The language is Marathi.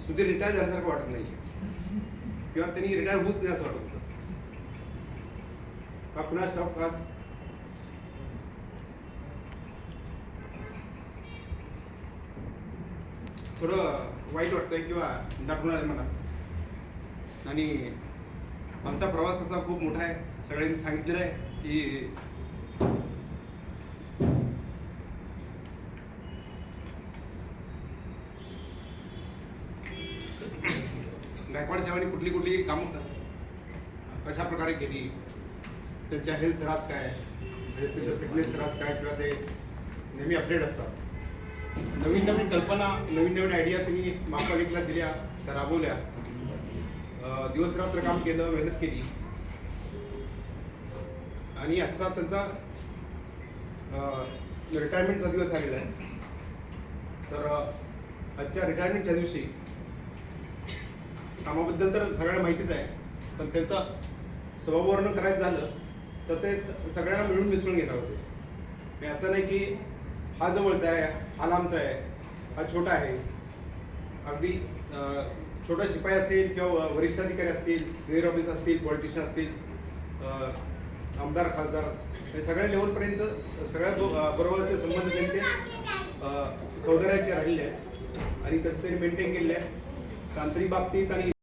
सुधीर रिटायर झाल्यासारखं वाटत नाही किंवा त्यांनी रिटायर होऊच नाही असं वाटत का पुन्हा स्टॉप खास थोडं वाईट वाटतंय किंवा दाखवून आलं मला. आणि आमचा प्रवास तसा खूप मोठा आहे. सगळ्यांनी सांगितलेलं आहे की गायकवाड साहेबांनी कुठली कुठली कामं कशा प्रकारे केली, त्यांच्या हेल्थ राज काय, त्यांचं फिटनेस राज काय, किंवा ते नेहमी अपडेट असतात. नवीन नवीन कल्पना, नवीन नवीन आयडिया त्यांनी महापालिकेला दिल्या, त्या राबवल्या. दिवस रात्र काम केलं, मेहनत केली. आणि आजचा त्यांचा रिटायरमेंटचा दिवस आलेला आहे. तर आजच्या रिटायरमेंटच्या दिवशी कामाबद्दल तर सगळ्यांना माहितीच आहे, पण त्यांचं स्वभाववर्णन करायचं झालं तर ते सगळ्यांना मिळून मिसळून घेणार होते. असं नाही की हा जवळचा आहे, हा लांबचा आहे, हा छोटा आहे. अगदी छोटा शिपाई असेल किंवा वरिष्ठ अधिकारी असतील, सिनियर ऑफिस असतील, पॉलिटिशियन असतील, आमदार खासदार, हे सगळ्या लेवलपर्यंत सगळ्या बरोबरचे संबंध त्यांचे सौंदर्याचे राहिले आहेत आणि तसे त्यांनी मेंटेन केले आहेत. तांत्रिक बाबतीत आणि